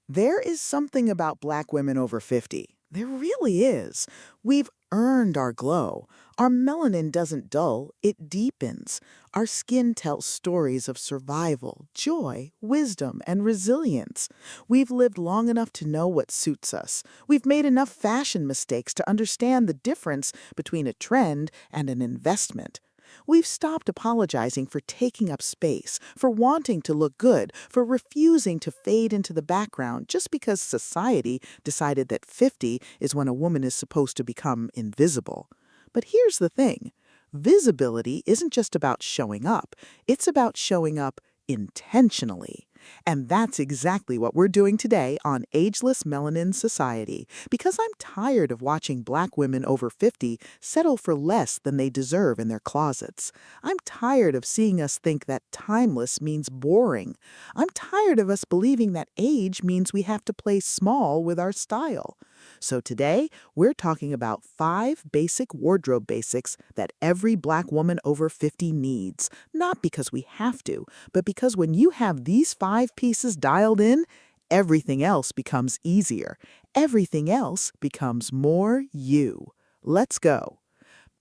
There is something about Black women over 50. There really is. We've earned our glow. Our melanin doesn't dull, it deepens. Our skin tells stories of survival, joy, wisdom, and resilience. We've lived long enough to know what suits us. We've made enough fashion mistakes to understand the difference between a trend and an investment. We've stopped apologizing for taking up space, for wanting to look good, for refusing to fade into the background just because society decided that 50 is when a woman is supposed to become invisible. But here's the thing, visibility isn't just about showing up, it's about showing up intentionally. And that's exactly what we're doing today on Ageless Melanin Society, because I'm tired of watching Black women over 50 settle for less than they deserve in their closets. I'm tired of seeing us think that timeless means boring. I'm tired of us believing that age means we have to play small with our style. So today, we're talking about 5 basic wardrobe basics that every Black woman over 50 needs, not because we have to, but because when you have these 5 pieces dialed in, everything else becomes easier. Everything else becomes more you. Let's go.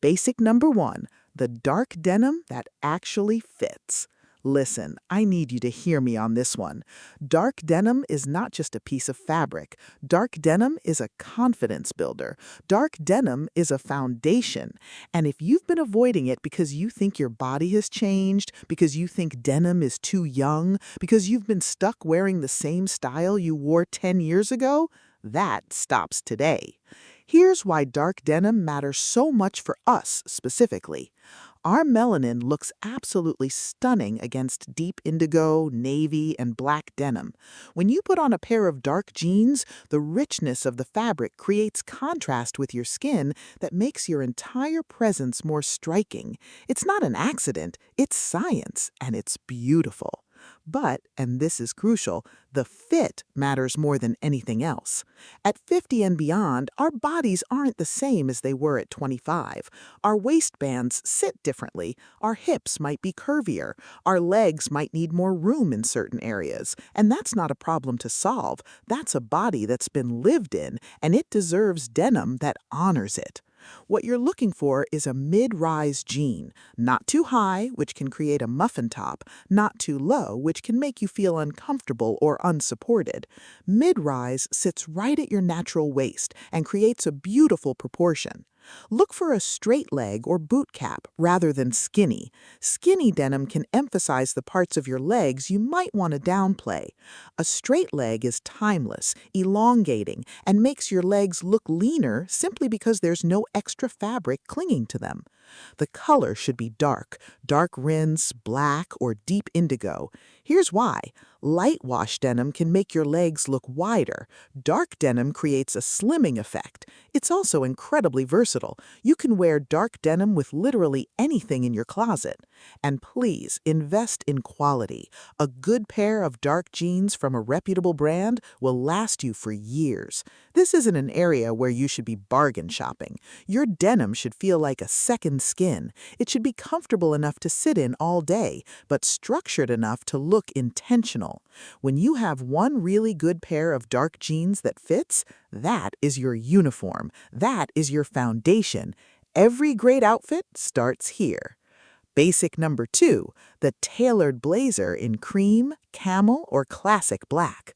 Basic number 1, the dark denim that actually fits. Listen, I need you to hear me on this one. Dark denim is not just a piece of fabric. Dark denim is a confidence builder. Dark denim is a foundation. And if you've been avoiding it because you think your body has changed, because you think denim is too young, because you've been stuck wearing the same style you wore 10 years ago, that stops today. Here's why dark denim matters so much for us specifically. Our melanin looks absolutely stunning against deep indigo, navy, and black denim. When you put on a pair of dark jeans, the richness of the fabric creates contrast with your skin that makes your entire presence more striking. It's not an accident, it's science, and it's beautiful. But, and this is crucial, the fit matters more than anything else. At 50 and beyond, our bodies aren't the same as they were at 25. Our waistbands sit differently, our hips might be curvier, our legs might need more room in certain areas. And that's not a problem to solve. That's a body that's been lived in, and it deserves denim that honors it. What you're looking for is a mid-rise jean, not too high, which can create a muffin top, not too low, which can make you feel uncomfortable or unsupported. Mid-rise sits right at your natural waist and creates a beautiful proportion. Look for a straight leg or boot cap rather than skinny. Skinny denim can emphasize the parts of your legs you might want to downplay. A straight leg is timeless, elongating, and makes your legs look leaner simply because there's no extra fabric clinging to them. The color should be dark, dark rinse, black, or deep indigo. Here's why. Light wash denim can make your legs look wider. Dark denim creates a slimming effect. It's also incredibly versatile. You can wear dark denim with literally anything in your closet. And please, invest in quality. A good pair of dark jeans from a reputable brand will last you for years. This isn't an area where you should be bargain shopping. Your denim should feel like a second skin. It should be comfortable enough to sit in all day, but structured enough to look intentional. When you have one really good pair of dark jeans that fits, that is your uniform. That is your foundation. Every great outfit starts here. Basic number 2, the tailored blazer in cream, camel, or classic black.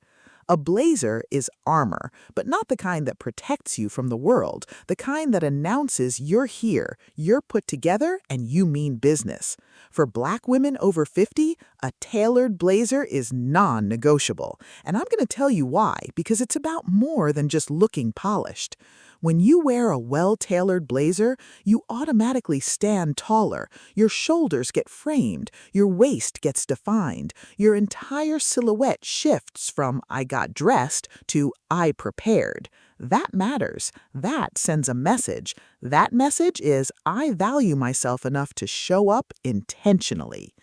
A blazer is armor, but not the kind that protects you from the world, the kind that announces you're here, you're put together, and you mean business. For Black women over 50, a tailored blazer is non-negotiable. And I'm going to tell you why, because it's about more than just looking polished. When you wear a well-tailored blazer, you automatically stand taller, your shoulders get framed, your waist gets defined, your entire silhouette shifts from "I got dressed" to "I prepared." That matters. That sends a message. That message is I value myself enough to show up intentionally.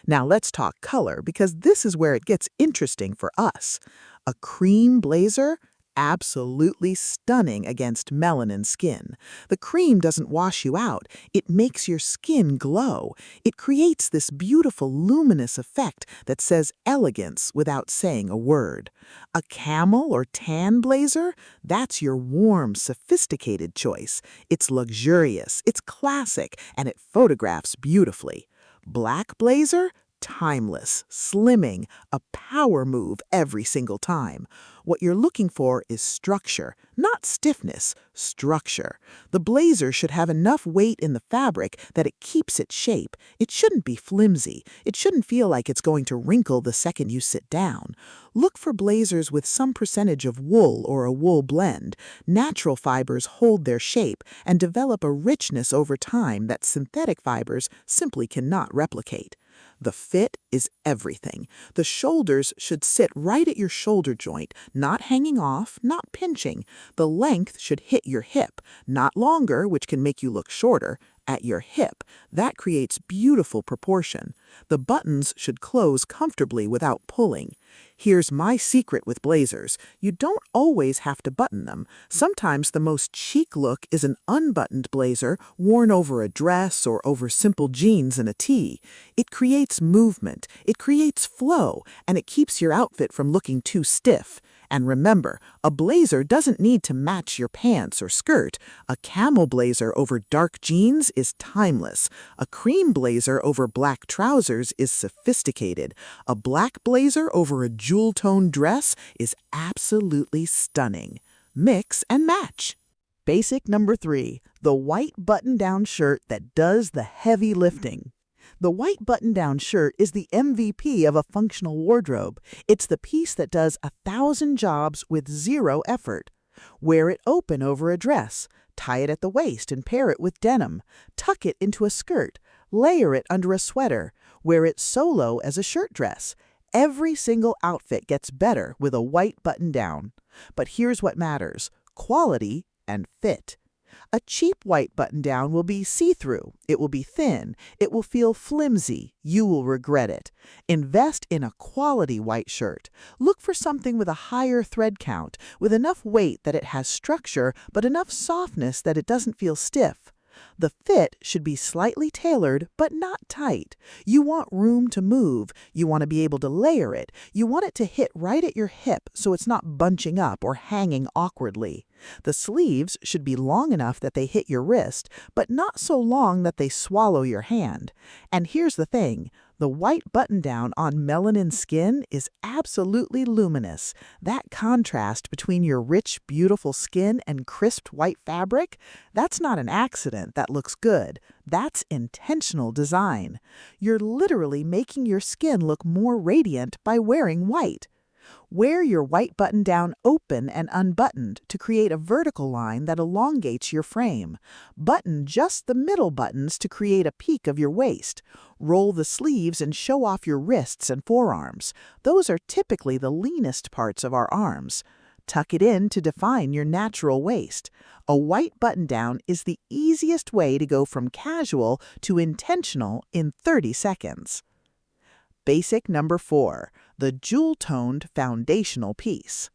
Now let's talk color, because this is where it gets interesting for us. A cream blazer? absolutely stunning against melanin skin. The cream doesn't wash you out, it makes your skin glow. It creates this beautiful luminous effect that says elegance without saying a word. A camel or tan blazer? That's your warm, sophisticated choice. It's luxurious, it's classic, and it photographs beautifully. Black blazer? Timeless, slimming, a power move every single time. What you're looking for is structure, not stiffness, structure. The blazer should have enough weight in the fabric that it keeps its shape. It shouldn't be flimsy. It shouldn't feel like it's going to wrinkle the second you sit down. Look for blazers with some percentage of wool or a wool blend. Natural fibers hold their shape and develop a richness over time that synthetic fibers simply cannot replicate. The fit is everything. The shoulders should sit right at your shoulder joint, not hanging off, not pinching. The length should hit your hip, not longer, which can make you look shorter, at your hip. That creates beautiful proportion. The buttons should close comfortably without pulling. Here's my secret with blazers. You don't always have to button them. Sometimes the most chic look is an unbuttoned blazer worn over a dress or over simple jeans and a tee. It creates movement, it creates flow, and it keeps your outfit from looking too stiff. And remember, a blazer doesn't need to match your pants or skirt. A camel blazer over dark jeans is timeless. A cream blazer over black trousers is sophisticated. A black blazer over a jewel-toned dress is absolutely stunning. Mix and match. Basic number 3, the white button-down shirt that does the heavy lifting. The white button-down shirt is the MVP of a functional wardrobe. It's the piece that does 1,000 jobs with 0 effort. Wear it open over a dress. Tie it at the waist and pair it with denim. Tuck it into a skirt. Layer it under a sweater. Wear it solo as a shirt dress. Every single outfit gets better with a white button-down. But here's what matters: quality and fit. A cheap white button-down will be see-through, it will be thin, it will feel flimsy, you will regret it. Invest in a quality white shirt. Look for something with a higher thread count, with enough weight that it has structure, but enough softness that it doesn't feel stiff. The fit should be slightly tailored, but not tight. You want room to move. You want to be able to layer it. You want it to hit right at your hip so it's not bunching up or hanging awkwardly. The sleeves should be long enough that they hit your wrist, but not so long that they swallow your hand. And here's the thing. The white button-down on melanin skin is absolutely luminous. That contrast between your rich, beautiful skin and crisped white fabric, that's not an accident that looks good. That's intentional design. You're literally making your skin look more radiant by wearing white. Wear your white button-down open and unbuttoned to create a vertical line that elongates your frame. Button just the middle buttons to create a peak of your waist. Roll the sleeves and show off your wrists and forearms. Those are typically the leanest parts of our arms. Tuck it in to define your natural waist. A white button-down is the easiest way to go from casual to intentional in 30 seconds. Basic number 4, the jewel-toned foundational piece.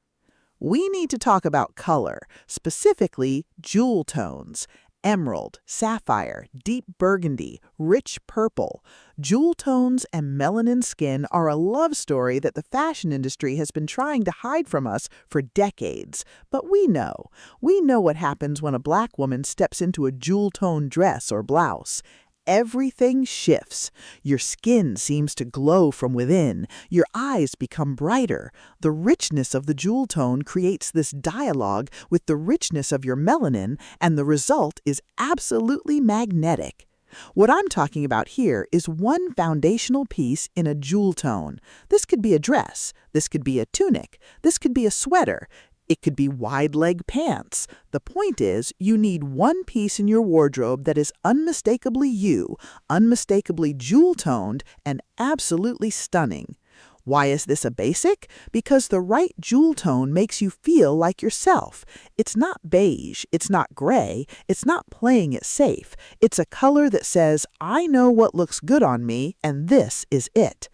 We need to talk about color, specifically jewel tones. Emerald, sapphire, deep burgundy, rich purple. Jewel tones and melanin skin are a love story that the fashion industry has been trying to hide from us for decades. But we know what happens when a black woman steps into a jewel-toned dress or blouse. Everything shifts. Your skin seems to glow from within. Your eyes become brighter. The richness of the jewel tone creates this dialogue with the richness of your melanin, and the result is absolutely magnetic. What I'm talking about here is one foundational piece in a jewel tone. This could be a dress. This could be a tunic. This could be a sweater. It could be wide-leg pants. The point is, you need one piece in your wardrobe that is unmistakably you, unmistakably jewel-toned, and absolutely stunning. Why is this a basic? Because the right jewel tone makes you feel like yourself. It's not beige, it's not gray, it's not playing it safe. It's a color that says, I know what looks good on me, and this is it.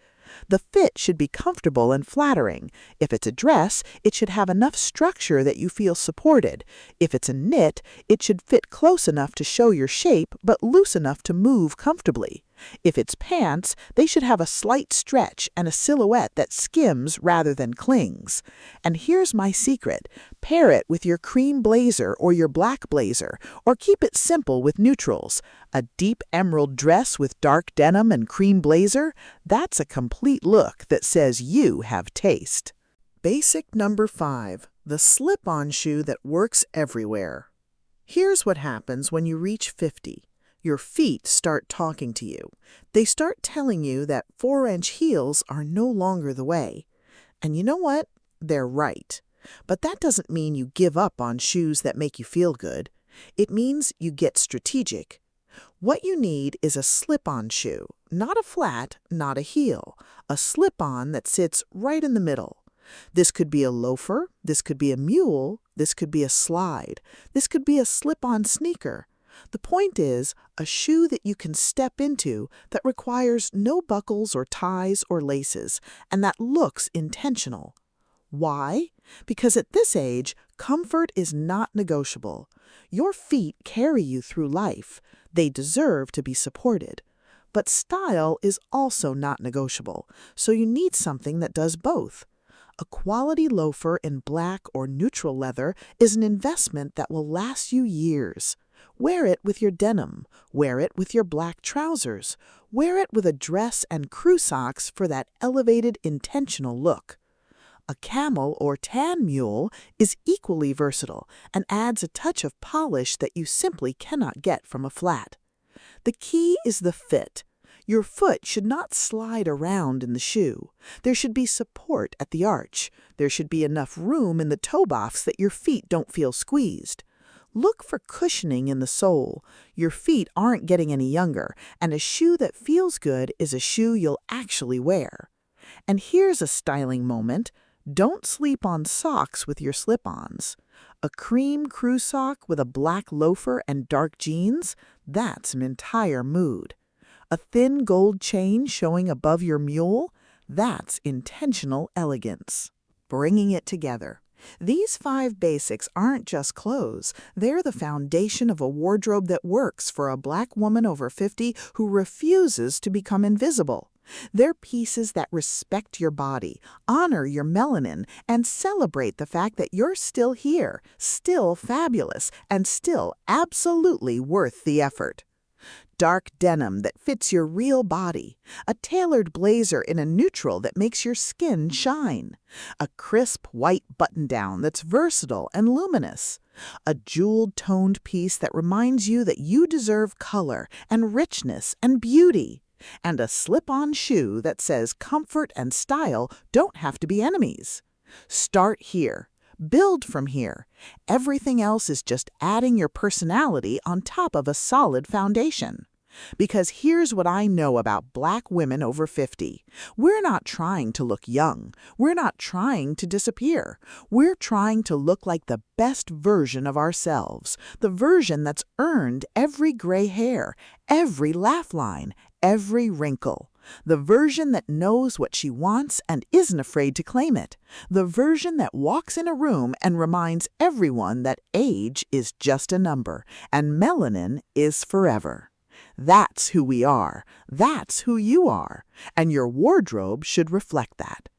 The fit should be comfortable and flattering. If it's a dress, it should have enough structure that you feel supported. If it's a knit, it should fit close enough to show your shape but loose enough to move comfortably. If it's pants, they should have a slight stretch and a silhouette that skims rather than clings. And here's my secret. Pair it with your cream blazer or your black blazer, or keep it simple with neutrals. A deep emerald dress with dark denim and cream blazer, that's a complete look that says you have taste. Basic number 5, the slip-on shoe that works everywhere. Here's what happens when you reach 50. Your feet start talking to you. They start telling you that 4-inch heels are no longer the way. And you know what? They're right. But that doesn't mean you give up on shoes that make you feel good. It means you get strategic. What you need is a slip-on shoe, not a flat, not a heel. A slip-on that sits right in the middle. This could be a loafer, this could be a mule, this could be a slide, this could be a slip-on sneaker. The point is, a shoe that you can step into that requires no buckles or ties or laces, and that looks intentional. Why? Because at this age, comfort is not negotiable. Your feet carry you through life. They deserve to be supported. But style is also not negotiable, so you need something that does both. A quality loafer in black or neutral leather is an investment that will last you years. Wear it with your denim. Wear it with your black trousers. Wear it with a dress and crew socks for that elevated, intentional look. A camel or tan mule is equally versatile and adds a touch of polish that you simply cannot get from a flat. The key is the fit. Your foot should not slide around in the shoe. There should be support at the arch. There should be enough room in the toe box that your feet don't feel squeezed. Look for cushioning in the sole. Your feet aren't getting any younger, and a shoe that feels good is a shoe you'll actually wear. And here's a styling moment. Don't sleep on socks with your slip-ons. A cream crew sock with a black loafer and dark jeans? That's an entire mood. A thin gold chain showing above your mule? That's intentional elegance. Bringing it together. These 5 basics aren't just clothes. They're the foundation of a wardrobe that works for a Black woman over 50 who refuses to become invisible. They're pieces that respect your body, honor your melanin, and celebrate the fact that you're still here, still fabulous, and still absolutely worth the effort. Dark denim that fits your real body, a tailored blazer in a neutral that makes your skin shine, a crisp white button-down that's versatile and luminous, a jeweled-toned piece that reminds you that you deserve color and richness and beauty, and a slip-on shoe that says comfort and style don't have to be enemies. Start here. Build from here. Everything else is just adding your personality on top of a solid foundation. Because here's what I know about Black women over 50. We're not trying to look young. We're not trying to disappear. We're trying to look like the best version of ourselves, the version that's earned every gray hair, every laugh line, every wrinkle. The version that knows what she wants and isn't afraid to claim it. The version that walks in a room and reminds everyone that age is just a number and melanin is forever. That's who we are. That's who you are. And your wardrobe should reflect that.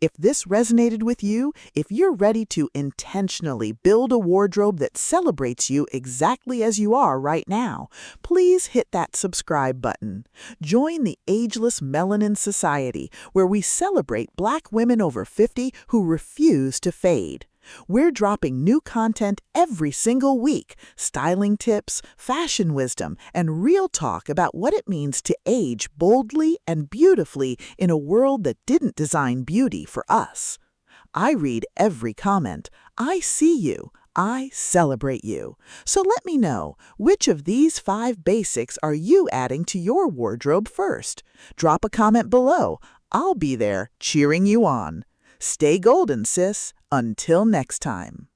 If this resonated with you, if you're ready to intentionally build a wardrobe that celebrates you exactly as you are right now, please hit that subscribe button. Join the Ageless Melanin Society, where we celebrate Black women over 50 who refuse to fade. We're dropping new content every single week, styling tips, fashion wisdom, and real talk about what it means to age boldly and beautifully in a world that didn't design beauty for us. I read every comment. I see you. I celebrate you. So let me know, which of these 5 basics are you adding to your wardrobe first? Drop a comment below. I'll be there cheering you on. Stay golden, sis. Until next time.